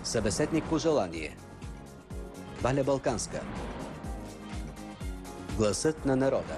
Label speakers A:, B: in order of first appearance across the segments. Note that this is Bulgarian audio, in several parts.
A: Събеседник по желание. Валя Балканска. Гласът на народа.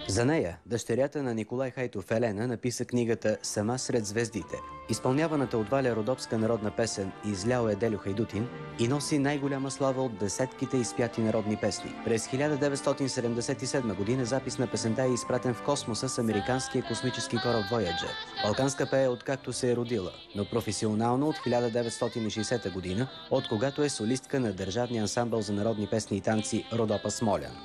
A: За нея, дъщерята на Николай Хайтов Елена написа книгата «Сама сред звездите». Изпълняваната от Валя родопска народна песен «Излял е Делю Хайдутин» и носи най-голяма слава от десетките изпяти народни песни. През 1977 година запис на песента е изпратен в космоса с американския космически кораб Voyager. Балканска пее откакто се е родила, но професионално от 1960 година, от когато е солистка на Държавния ансамбъл за народни песни и танци Родопа Смолян.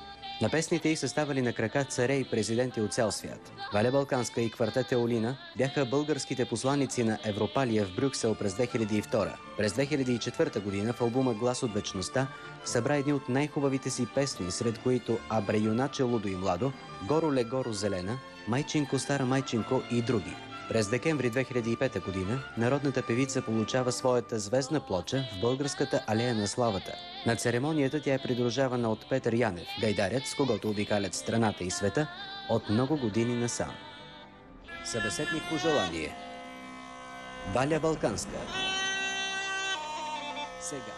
A: На песните й са ставали на крака царе и президенти от цял свят. Валя Балканска и квартет Еолина бяха българските посланици на Европалия в Брюксел през 2002. През 2004 година в албума «Глас от вечността» събра едни от най-хубавите си песни, сред които «Абре юначе лудо и младо», «Горо ле горо зелена», «Майчинко, стара майчинко» и други. През декември 2005 година народната певица получава своята звездна плоча в Българската алея на славата. На церемонията тя е придружавана от Петър Янев, гайдарят, с когото обикалят страната и света от много години насам. Събеседник по желание. Валя Балканска. Сега.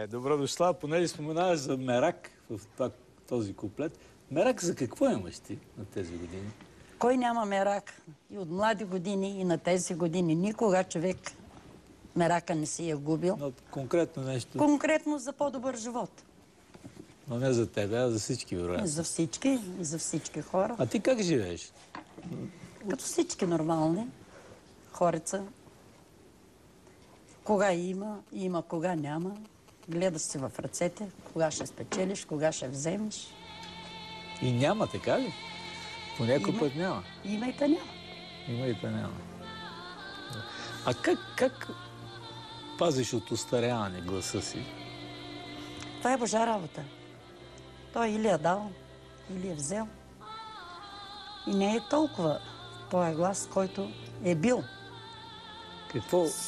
B: Добро дошла, понеже споменаваш за мерак в този куплет. Мерак за какво имаш ти на тези години?
C: Кой няма мерак? И от млади години, и на тези години. Никога човек мерака не си е губил.
B: Но конкретно нещо?
C: Конкретно за по-добър живот.
B: Но не за тебе, а за всички, вероятно.
C: За всички хора.
B: А ти как живееш?
C: Като всички нормални хорица. Кога има, кога няма. Гледаш си в ръцете, кога ще спечелиш, кога ще вземеш.
B: И няма, така ли? По някой път няма.
C: Има и та няма.
B: Има и та няма. А как пазиш от устаряване гласа си?
C: Това е Божа работа. Той или е дал, или е взел. И не е толкова този глас, който е бил.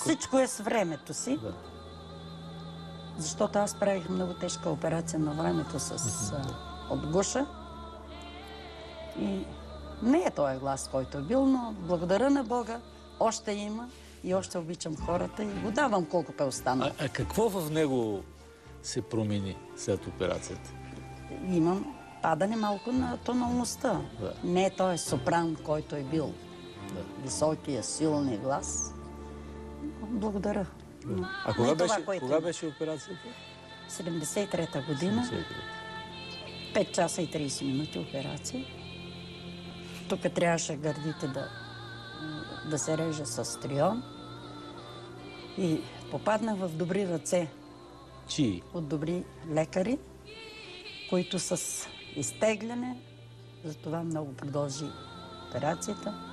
C: Всичко е с времето си. Да. Защото аз правих много тежка операция на времето от гуша. И не е този глас, който е бил, но благодаря на Бога, още има и още обичам хората и го давам колкото е останало.
B: А какво в него се промени след операцията?
C: Имам падане малко на тоналността. Да. Не е този сопран, който е бил. Да. Високия, силния глас. Благодаря.
B: Да. А кога беше операцията?
C: 73-та година. 5 часа и 30 минути операция. Тук трябваше гърдите да се реже с трион. И попаднах в добри ръце.
B: Чии?
C: От добри лекари, които с изтегляне, затова много продължи операцията.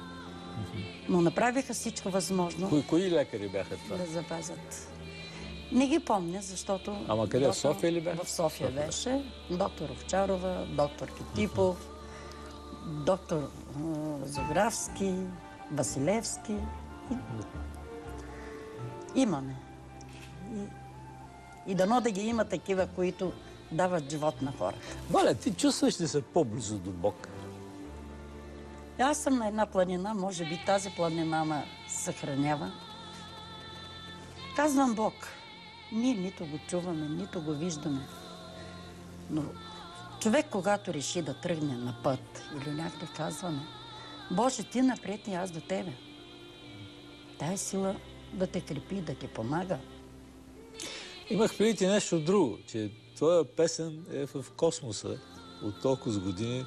C: Но направиха всичко възможно.
B: Кои лекари бяха това?
C: Да запазят. Не ги помня, защото...
B: Ама къде? В София ли бяха?
C: В София беше. Доктор Овчарова, доктор Китипов, доктор Заграфски, Василевски. Имаме. И дано да ги има такива, които дават живот на хората.
B: Валя, ти чувстваш ли се по-близо до Бог?
C: Аз съм на една планина, може би тази планина ме съхранява. Казвам Бог. Ние нито го чуваме, нито го виждаме. Но човек, когато реши да тръгне на път или някъде казваме, Боже, ти напред и аз до тебе. Дай сила да те крепи, да ти помага.
B: Имах преди нещо друго, че твоя песен е в космоса от толкова години.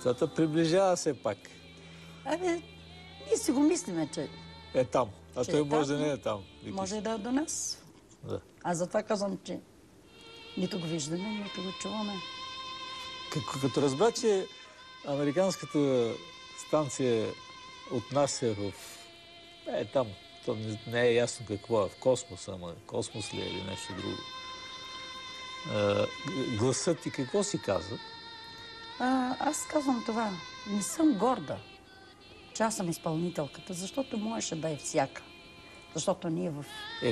B: Това те приближава все пак.
C: Ние си го мислиме, че
B: Е там. А
C: че
B: той
C: е
B: може да
C: там,
B: не е там.
C: може и да е до нас.
B: Да.
C: Аз затова казвам, че нито го виждаме, нито го чуваме.
B: Като разбра, че американската станция отнася в... там. То не е ясно какво е. В космоса, ама космос ли е или нещо друго. Гласът ти какво си каза?
C: Аз казвам това. Не съм горда, че аз съм изпълнителката, защото можеше да е всяка. Защото ние в...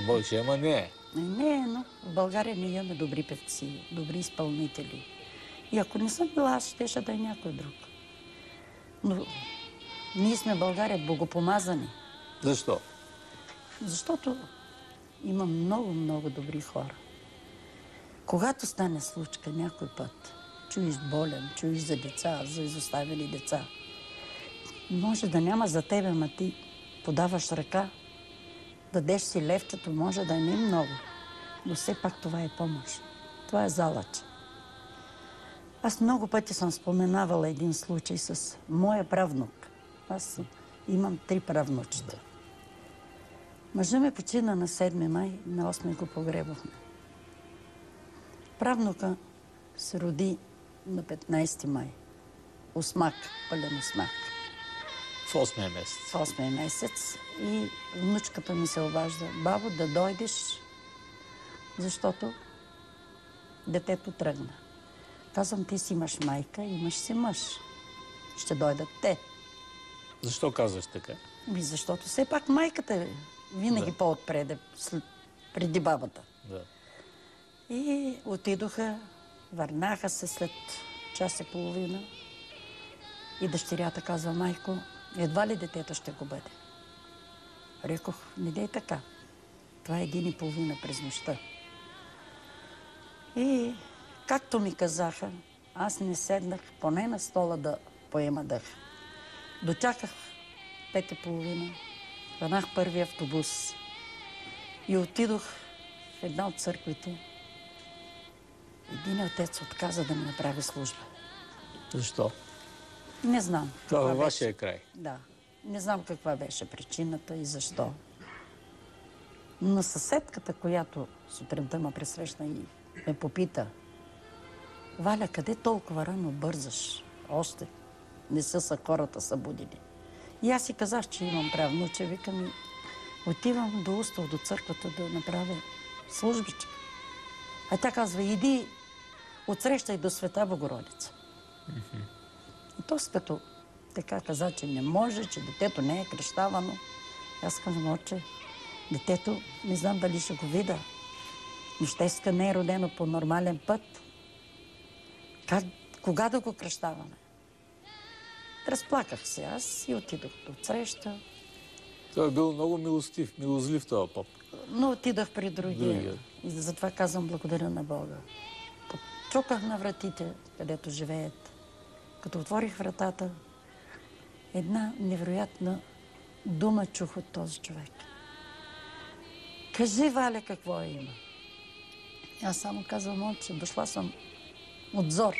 B: Може, ама не е.
C: Не, но в България ние имаме добри певци, добри изпълнители. И ако не съм била, аз щеше да е някой друг. Но ние сме в България богопомазани.
B: Защо?
C: Защото има много, много добри хора. Когато стане случка някой път, чуеш болен, чуеш за деца, за изоставени деца, може да няма за тебе, ма ти подаваш ръка, дадеш си левчето, може да не е много, но все пак това е помощ. Това е залъч. Аз много пъти съм споменавала един случай с моя правнук. Аз имам 3 правнучета. Мъжът ме почина на 7 май, на 8 го погребахме. Правнука се роди на 15 май. Осмак, пълен осмак.
B: В 8-я месец.
C: В 8-я месец. И внучката ми се обажда. Бабо, да дойдеш, защото детето тръгна. Казвам, ти си имаш майка, имаш си мъж. Ще дойдат те.
B: Защо казваш така?
C: Защото все пак майката е винаги по-отпреде, преди бабата.
B: Да.
C: И отидоха, върнаха се след час и половина. И дъщерята казва, майко, едва ли детето ще го бъде? Рекох, не дей така. Това е 1:30 през нощта. И както ми казаха, аз не седнах поне на стола да поема дъх. Дочаках 5:30, хванах първи автобус и отидох в една от църквите. Един отец отказа да ми направи служба.
B: Защо?
C: Не знам.
B: Това във вашия край.
C: Да. Не знам каква беше причината и защо. Но съседката, която сутринта ме пресрещна и ме попита, Валя, къде толкова рано бързаш? Още не са хората събудили. И аз си казах, че имам правнуче, викам и отивам до Устав, до църквата да направя службичка. А тя казва, иди отсрещай до Света Богородица. И то като така каза, че не може, че детето не е кръщавано. Аз казвам, отче, детето не знам дали ще го видя. Нощеска не е родено по нормален път. Кога да го кръщаваме? Разплаках се аз и отидох до отсреща.
B: Той е бил много милозлив този поп.
C: Но отидох при другия. И затова казвам благодаря на Бога. Чуках на вратите, където живеят. Като отворих вратата, една невероятна дума чух от този човек. Кажи, Валя, какво има? Аз само казвам, отче, дошла съм от Зор.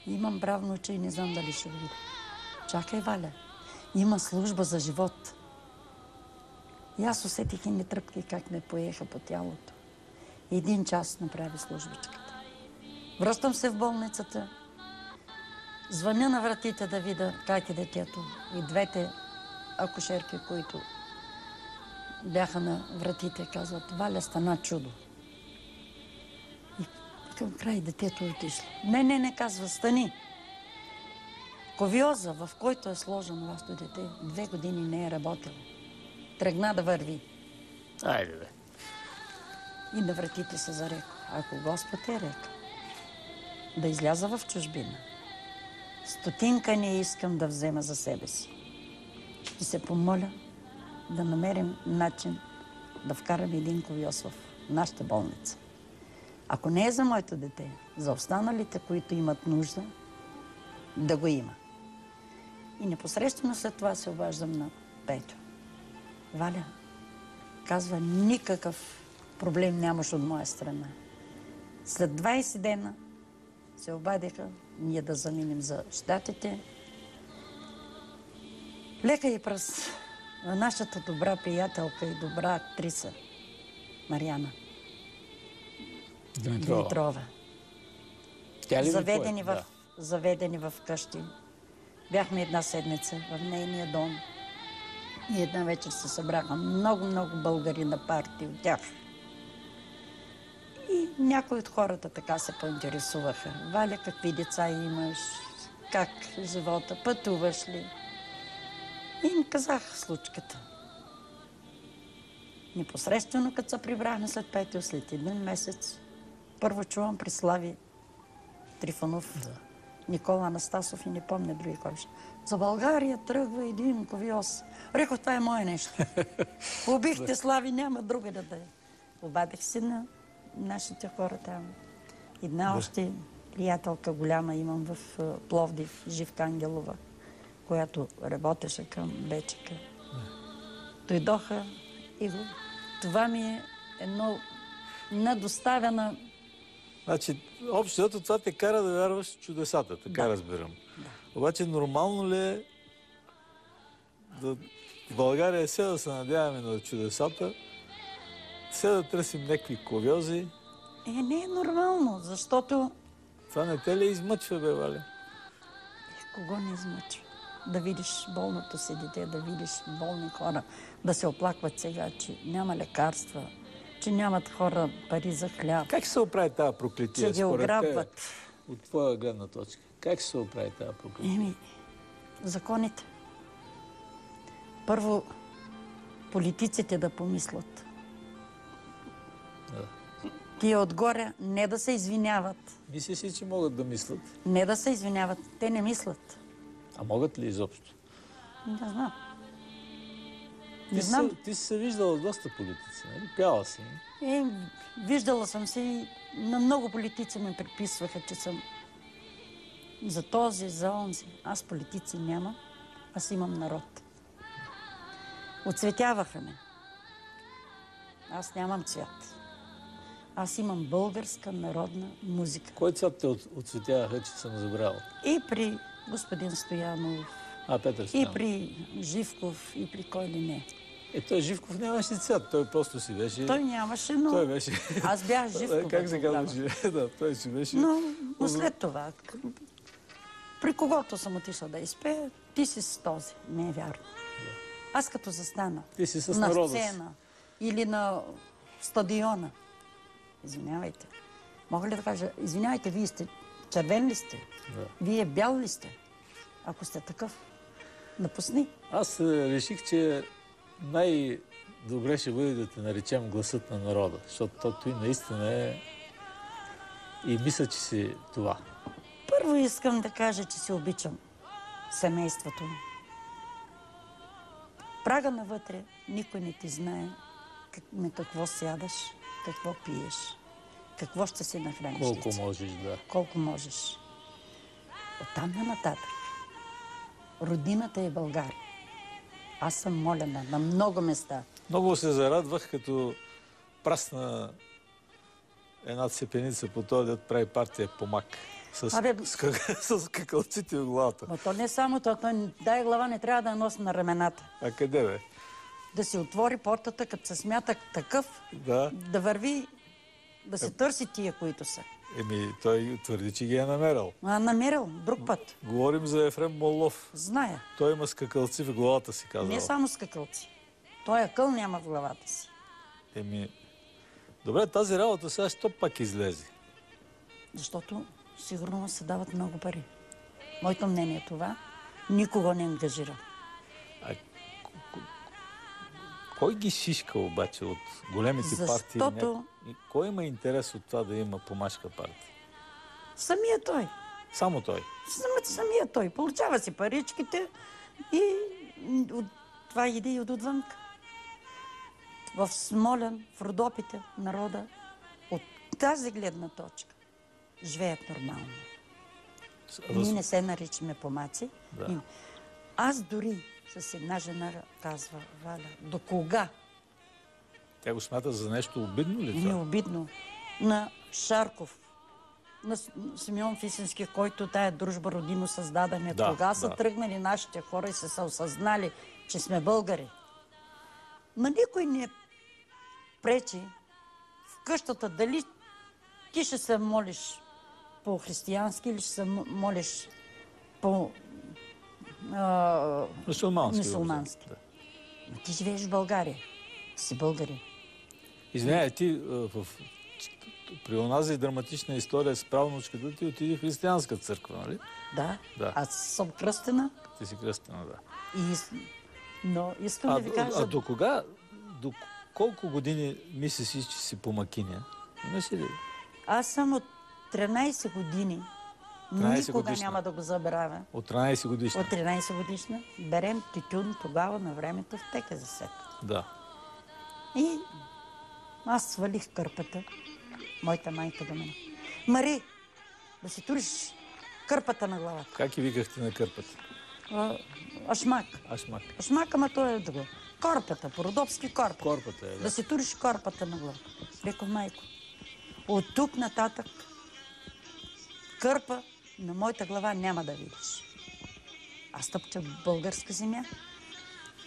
C: Имам правнуче и не знам дали ще го видя. Чакай, Валя, има служба за живот. И аз усетих и не тръпки как ме поеха по тялото. 1 час направи службичката. Връщам се в болницата, звъня на вратите да видя как е детето. И 2 акушерки, които бяха на вратите, казват, Валя, стана чудо. И към край детето отишло. Не, казва, стани. Ковиоза, в който е сложено вашето дете, 2 години не е работило. Тръгна да върви.
B: Айде, бе.
C: И на вратите се зареко. Ако Господ е рекал да изляза в чужбина, стотинка не искам да взема за себе си. Ще се помоля да намерим начин да вкараме един ковиоз в нашата болница. Ако не е за моето дете, за останалите, които имат нужда, да го има. И непосредствено след това се обаждам на Петю. Валя, казва, никакъв проблем нямаш от моя страна. След 20 дена се обадиха ние да заминем за Щатите. Лека и пръст на нашата добра приятелка и добра актриса Мариана Димитрова.
B: Тя ли
C: Заведени в къщи. Бяхме една седмица в нейния дом. И една вечер се събраха много българи на парти от тях. И някои от хората така се поинтересуваха. Валя, какви деца имаш? Как живота? Пътуваш ли? И им казах случката. Непосредствено, като се прибрахме след Петю, след един месец, първо чувам при Слави Трифонов, Никола Анастасов и не помня други кой. За България тръгва един ковиоз. Рекох, това е мое нещо. Убихте Слави, няма друга да е. Обадих се на нашите хора там. Една още приятелка голяма имам в Пловдив, Живка Ангелова, която работеше към БЧК. Дойдоха и това ми е едно надоставена...
B: Значи, общото това те кара да вярваш в чудесата, така разбирам. Да. Обаче нормално ли е в България все да се надяваме на чудесата, все да търсим някакви ковиози?
C: Не е нормално, защото...
B: Това не те ли измъчва, бе, Валя?
C: Кого не измъчва? Да видиш болното си дете, да видиш болни хора, да се оплакват сега, че няма лекарства, че нямат хора пари за хляб.
B: Как се оправи тази проклетия?
C: Че ги ограбват.
B: От твоя гледна точка. Как се оправи тази проклетия?
C: Законите. Първо, политиците да помислят.
B: Да.
C: Тия отгоре не да се извиняват.
B: Мислиш си, че могат да мислят?
C: Не да се извиняват. Те не мислят.
B: А могат ли изобщо?
C: Не знам.
B: Ти си се виждала с доста политици, нали? Пяла си.
C: Виждала съм се и на много политици ме приписваха, че съм за този, за онзи. Аз политици нямам, аз имам народ. Оцветяваха ме. Аз нямам цвят. Аз имам българска народна музика.
B: Кой цвят те оцветяваха, че съм забрал?
C: И при господин Стоянов,
B: Петър Стоянов.
C: и при Живков, и при кой ли не.
B: Той Живков нямаше цвят, той просто си беше...
C: Той нямаше, но...
B: Той беше...
C: Аз бях Живков.
B: Как се казваше? Да, той си беше...
C: Но след това, при когото съм отишла да изпея, ти си с този. Не е вярно. Аз като застана
B: ти си с
C: на сцена или на стадиона, извинявайте, мога ли да кажа, извинявайте, вие сте червен ли сте?
B: Да.
C: Вие бял ли сте? Ако сте такъв, напусни.
B: Аз реших, че най-добре ще бъде да те наречем гласът на народа, защото той наистина е... И мисля, че си това.
C: Първо искам да кажа, че си обичам семейството ми. Прага навътре никой не ти знае на какво сядаш, какво пиеш, какво ще си нахраниш.
B: Колко можеш, да.
C: Колко можеш. Оттам нататък. Родината е България. Аз съм молена на много места.
B: Много се зарадвах, като прасна една цепеница по този дет прави партия Помак. С какълците в главата.
C: Но то не само това. Тая глава не трябва да я носи на рамената.
B: А къде, бе?
C: Да си отвори портата, като се смята такъв, да върви, да се търси тия, които са.
B: Той твърди, че ги е намерил.
C: Намерил, друг път.
B: Говорим за Ефрем Моллов.
C: Зная.
B: Той има скакалци в главата си, казал.
C: Не само скакалци. Той акъл няма в главата си.
B: Добре, тази работа сега що пак излезе?
C: Защото сигурно се дават много пари. Моето мнение е това. Никого не ангажира.
B: Кой ги шишка обаче от големите партии?
C: Защото
B: Кой има интерес от това да има помашка партия?
C: самия той.
B: Само той.
C: Самия той. Получава си паричките и от това иде и отвън. В Смолян, в Родопите, народа, от тази гледна точка живеят нормално. Ние не се наричаме помаци.
B: Да.
C: Аз дори с една жена казва, Валя, до кога?
B: Тя го смята за нещо обидно ли това?
C: Не обидно. На Шарков, на Симеон Фисински, който тая дружба родино създадаме.
B: Да,
C: Кога са
B: да.
C: тръгнали нашите хора и са осъзнали, че сме българи. Но никой не пречи в къщата дали ти ще се молиш по-християнски или ще се молиш по мюсюлмански.
B: Да.
C: Но ти живееш в България. Си българин.
B: Извинявай, ти при онази драматична история с правнучката ти отиди в християнска църква, нали?
C: Да.
B: Да.
C: Аз съм кръстена.
B: Ти си кръстена, да.
C: Но искам да ви кажа...
B: А до кога, до колко години мислиш, че си помакиня? Имаш ли?
C: Аз съм от 13 години.
B: 13
C: Никога
B: годишна.
C: няма да го забравя.
B: От 13 годишна?
C: От 13 годишна. Берем тютюн тогава на времето в тека за сет.
B: Да.
C: И аз свалих кърпата. Моята майка да мене. Мари, да си туриш кърпата на главата.
B: Как и викахте на кърпата?
C: Ашмак.
B: Ашмак.
C: Ашмак, ама той е друго. Корпата, по-родопски корпата.
B: Корпата е, да.
C: Да си туриш корпата на главата. Рекох, майко, от тук нататък кърпа на моята глава няма да видиш. Аз тъпча в българска земя.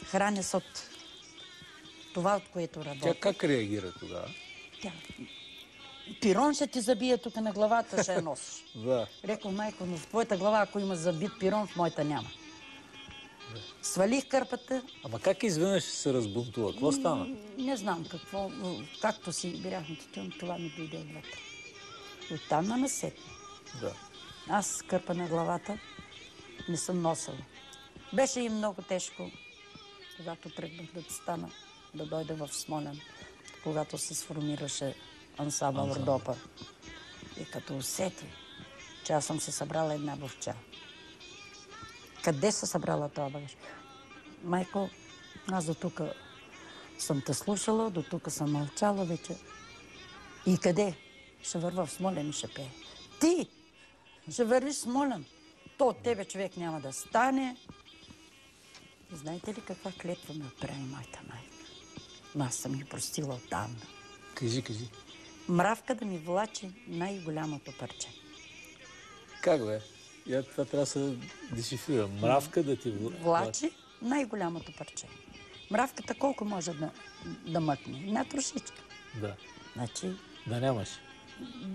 C: Храня се от това, от което работя.
B: Тя как реагира тогава?
C: Тя. Пирон ще ти забие тук на главата, ще я носиш.
B: Да.
C: Рекох, майко, но в твоята глава, ако има забит пирон, в моята няма. Свалих кърпата.
B: Ама как изведнъж се разбунтува? Какво стана?
C: Не знам какво, както си бирах на тютюн, това ми дойде отвътре. Оттам на насетне.
B: Да.
C: Аз кърпа на главата не съм носила. Беше и много тежко, когато тръгнах да стана, да дойда в Смолян, когато се сформираше ансамбъл Родопа. И като усетих, че аз съм се събрала една бовча. Къде се събрала това багаж? Майко, аз до тук съм те слушала, до тук съм мълчала вече. И къде? Ще върва в Смолян и ще пее. Ти ще вървиш в Смолян. То от тебе човек няма да стане. И знаете ли каква клетва ми отправи моята майка? Но аз съм ги простила отдавна.
B: Кажи.
C: Мравка да ми влачи най-голямото парче.
B: Как бе? Я това трябва да се дешифрира. Мравка да ти
C: Влачи най-голямото парче. Мравката колко може да мъкне? Една трошичка.
B: Да.
C: Значи...
B: Да нямаш.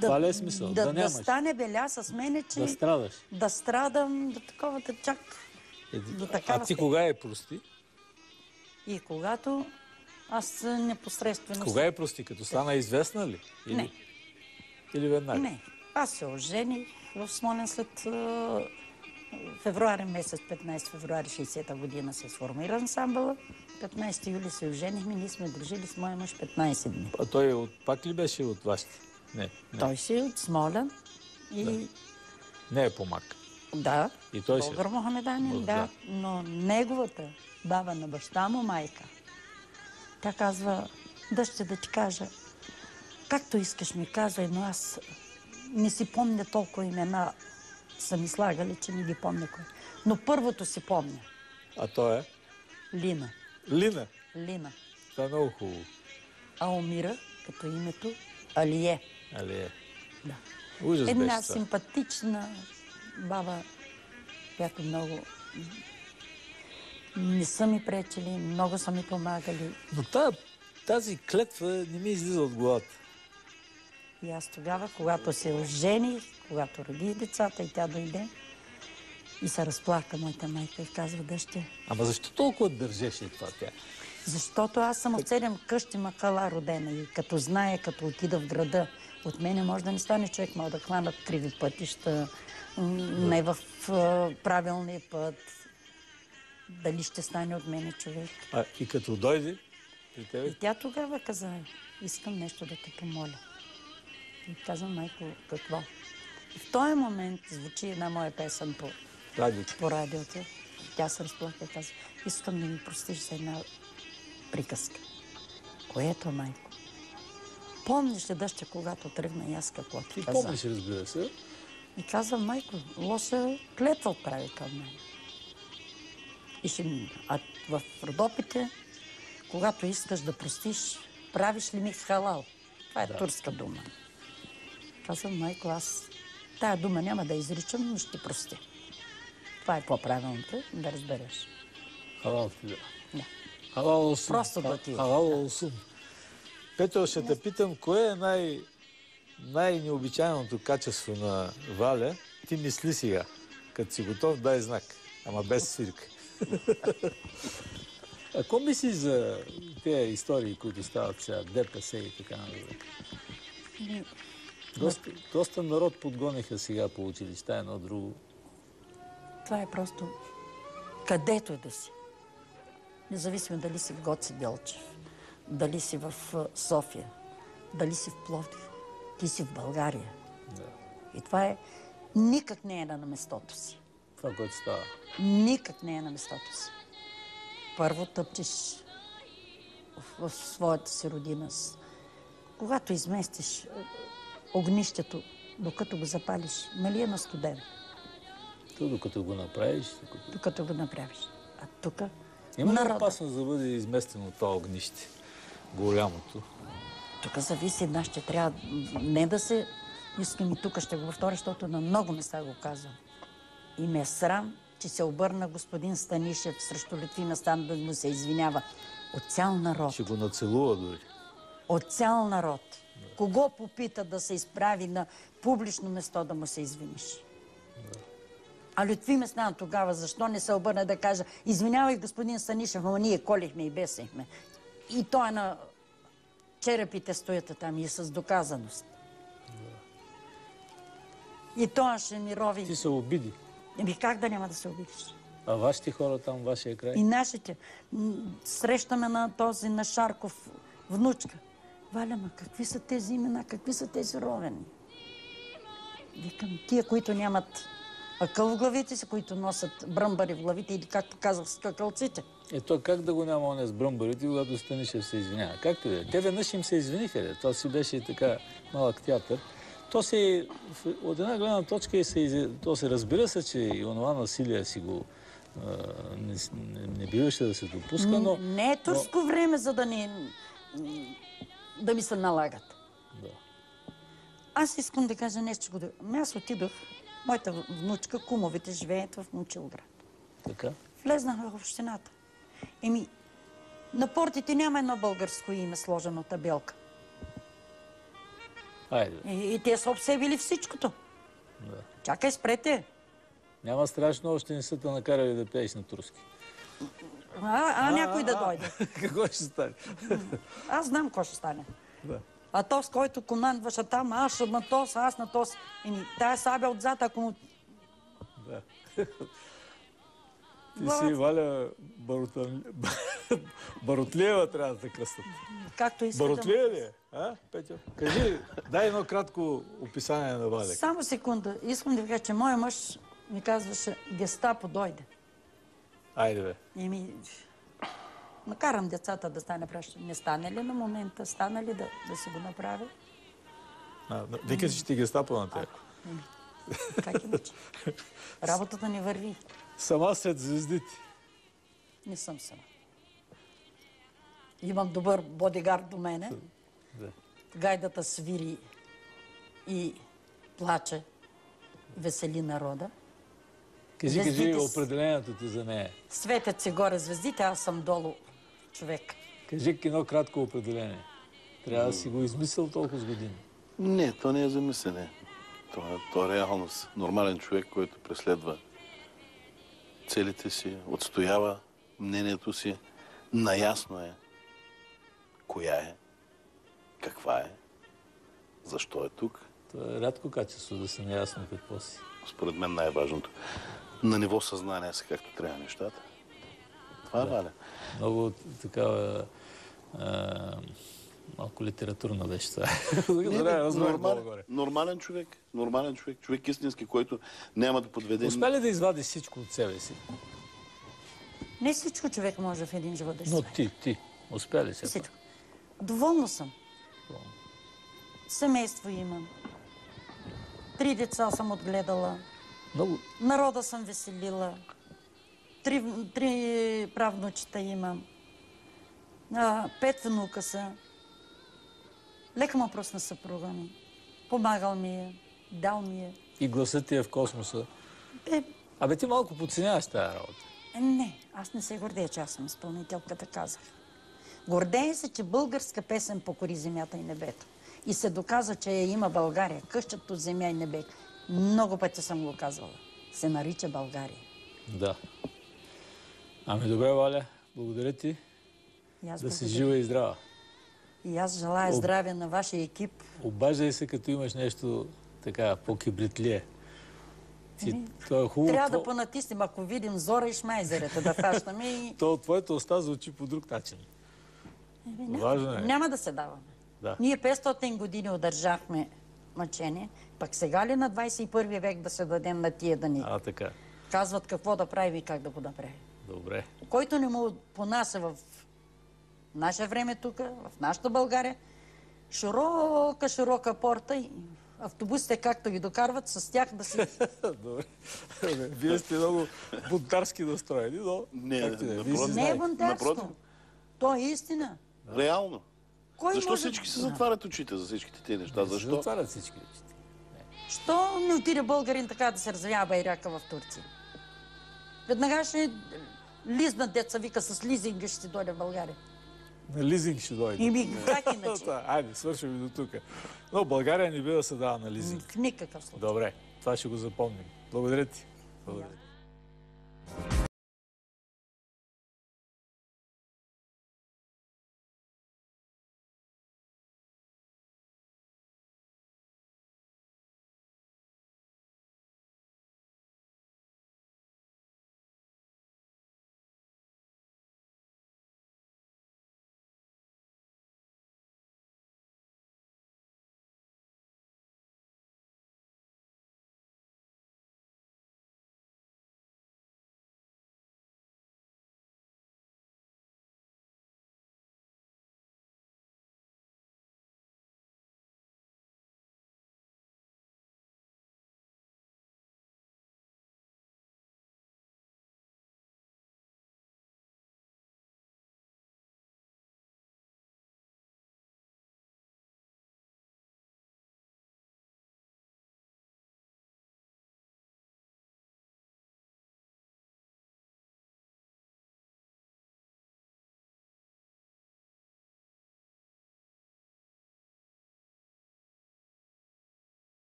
B: Това ли е смисъл? Да нямаш.
C: Да стане беля с мене, че...
B: Да страдаш.
C: Да страдам до такова чак. До такава
B: А ти
C: степен.
B: кога я прости?
C: И когато аз непосредствено...
B: Кога я прости? Като стана известна ли?
C: Не.
B: Или веднага?
C: Не. Аз се ожених в Смолян след февруари месец, 15 февруари 60-та година се сформира ансамбъла. 15 юли се оженихме, ние сме дружили с моя мъж 15 дни.
B: А той пак ли беше от вашите? Не.
C: Той си е от Смолян и...
B: Да. Не е помак.
C: Да,
B: И той си.
C: българ мохамеданин, да. Но неговата баба на баща му майка, тя казва, дъще да ти кажа, както искаш ми казвай, но аз не си помня толкова имена, са ми слагали, че не ги помня кой. Но първото си помня.
B: А той е?
C: Лина.
B: Лина.
C: Лина.
B: Това е много хубаво.
C: А Омира, като името, Алие.
B: Алие.
C: Да.
B: Ужас
C: Една
B: беше това.
C: симпатична баба, която много не са ми пречили, много са ми помагали.
B: Но тази клетва не ми излиза от главата.
C: И аз тогава, когато се ожених, когато родих децата и тя дойде, и се разплака моята майка и казва, дъще.
B: Ама защо толкова държеше това тя?
C: Защото аз съм от 7 къщи махала родена и като знае, като отида в града, от мене може да не стане човек, може да хванат криви пътища, не в правилния път. Дали ще стане от мене човек?
B: И като дойде, при тебе?
C: И тя тогава каза, искам нещо да те помоля. И казвам, майко, какво? И в този момент звучи една моя песен по радиото. Тя се разплака и казва, искам да ми простиш за една приказка. Което, майко? Помниш ли, дъще, когато тръгна и аз какво ти каза?
B: Помниш, разбира се.
C: И казвам, майко, лоша клетва отправи към мен. А в Родопите, когато искаш да простиш, правиш ли ми халал? Това е турска дума. Казвам, майко, аз тая дума няма да изричам, но ще простя. Това е по-правилното, да разбереш.
B: Халал ти, да.
C: Да.
B: Халал олсун.
C: Просто да ти.
B: Халал олсун. Петро, ще те питам, кое е най-необичайното качество на Валя? Ти мисли сега. Като си готов, дай знак. Ама без свирка. Ако мислиш за тези истории, които стават сега, ДПС и така нататък? Доста народ подгониха сега по училища, едно друго.
C: Това е просто където да си. Независимо дали си в Гоце Делчев, дали си в София, дали си в Пловдив, ти си в България.
B: Да.
C: И това е никак не е на местото си.
B: Това, което става.
C: Никак не е на местото си. Първо тъпчеш в своята си родина. Когато изместиш огнището, докато го запалиш, нали е на студен?
B: То докато го направиш...
C: Докато го направиш. А тук...
B: Има ли опасност да бъде изместено това огнище? Голямото.
C: Тук зависи, ще трябва не да се... Искам и тук ще го повторя, защото на много места го казвам. И ме е срам, че се обърна господин Станишев срещу Лютви Местан да му се извинява. От цял народ.
B: Ще го нацелува дори.
C: От цял народ. Да. Кого попита да се изправи на публично место да му се извиниш? Да. А Лютви Местан тогава защо не се обърна да каже, извинявай господин Станишев, ама ние колихме и бесихме. И той на черепите стоят там и е с доказаност. Да. И той ще ми рови...
B: Ти се обиди.
C: Еми как да няма да се обидиш?
B: А вашите хора там, вашия край?
C: И нашите. Срещаме на този, на Шарков, внучка. Валя, ма какви са тези имена, какви са тези ровени? Викам, тия, които нямат акъл в главите си, които носят бръмбари в главите или, както казах, скакалците.
B: Ето как да го няма оня с бръмбарите, когато Станишев се извинява? Как те? Те веднъж им се извиниха. Това си беше така малък театър. То се, от една гледна точка, то се разбира се, че и онова насилие си го не биваше да се допуска, но...
C: Не е турско време, за да ми се налагат.
B: Да.
C: Аз искам да кажа нещо. Аз отидох, моята внучка, кумовете живеят в Момчилград.
B: Така?
C: Влезнах в общината. На портите няма едно българско име сложено табелка.
B: Айде.
C: И те са обсебили всичкото.
B: Да.
C: Чакай, спрете.
B: Няма страшно, още не са те накарали да пееш на турски.
C: Някой да дойде.
B: Какво ще стане?
C: Аз знам какво ще стане.
B: Да.
C: А то, с който командваше там, аз на тос, аз на тос. Тая сабя отзад, ако му...
B: Да. Ти си, Валя, Баротлиева трябва да те кръстат.
C: Както искате.
B: Баротлиева ли е? Петя? Кажи, дай едно кратко описание на Валя.
C: Само секунда. Искам да ви кажа, че моя мъж ми казваше, Гестапо дойде.
B: Айде бе.
C: Накарам децата да стане праща. Не стане ли на момента? Стане ли да се го направи?
B: Вика си, ще Гестапо на теб.
C: Как иначе? Работата не върви.
B: Сама след звездите.
C: Не съм сама. Имам добър бодигард до мене.
B: Да.
C: Гайдата свири и плаче, весели народа.
B: Кажи определението ти за нея.
C: Светят се горе звездите, аз съм долу човек.
B: Кажи едно кратко определение. Трябва да си го измислил толкова с години.
D: Не, то не е за мислене. То е реалност. Нормален човек, който преследва целите си, отстоява мнението си, наясно е коя е, каква е, защо е тук.
B: Това е рядко качество да се наясно какво си.
D: Според мен най-важното. На ниво съзнание са както трябва нещата. Това е Валя.
B: Много такава Малко литературно беше това.
D: Нормален човек. Нормален човек. Човек истински, който няма да подведе...
B: Успя ли да извади всичко от себе си?
C: Не всичко човек може в един живот да
B: Но
C: свари.
B: ти. Успя ли се?
C: Всичко. Доволна съм. Семейство имам. 3 деца съм отгледала.
B: Много.
C: Народа съм веселила. 3 правнучета имам. 5 внука са. Лека му пръсна съпруга ми. Помагал ми е. Дал ми е.
B: И гласът ти е в космоса. Абе, ти малко подценяваш тази работа.
C: Не, аз не се гордея, че аз съм изпълнителката, казах. Гордея се, че българска песен покори земята и небето. И се доказа, че я има България. Къщата от земя и небе. Много пъти съм го казвала. Се нарича България.
B: Да. Ами добре, Валя, благодаря ти. Да си жива и здрава.
C: И аз желая здраве на вашия екип.
B: Обаждай се, като имаш нещо така по-кибритлие. Това е хубаво.
C: Трябва да понатиснем, ако видим Зора и Шмайзерета да фащаме и...
B: То от твоята уста звучи по друг начин. Важно е.
C: Няма да се даваме.
B: Да.
C: Ние 500 години удържахме мъчение, пък сега ли на 21 век да се дадем на тия да ни
B: Така.
C: казват какво да правим и как да го направим.
B: Добре.
C: Който не му понася в наше време тук, в нашата България, широка порта и автобусите както ги докарват, с тях да си...
B: Добре. Вие сте много бунтарски настроени, но...
D: Не
C: е бунтарство. То е истина.
D: Реално. Защо
C: може...
D: всички се затварят очите за всичките тези неща? Защо?
B: Затварят всички очите.
C: Що не отиде българин така да се развява байрака в Турция? Веднага ще лизнат деца, вика, с лизинга ще си дойде в България.
B: На лизинг ще дойде.
C: Ими как иначе?
B: Айде, свършваме до тук. Но България не бива да се дава на лизинг.
C: В никакъв случай.
B: Добре, това ще го запомним. Благодаря ти. Благодаря.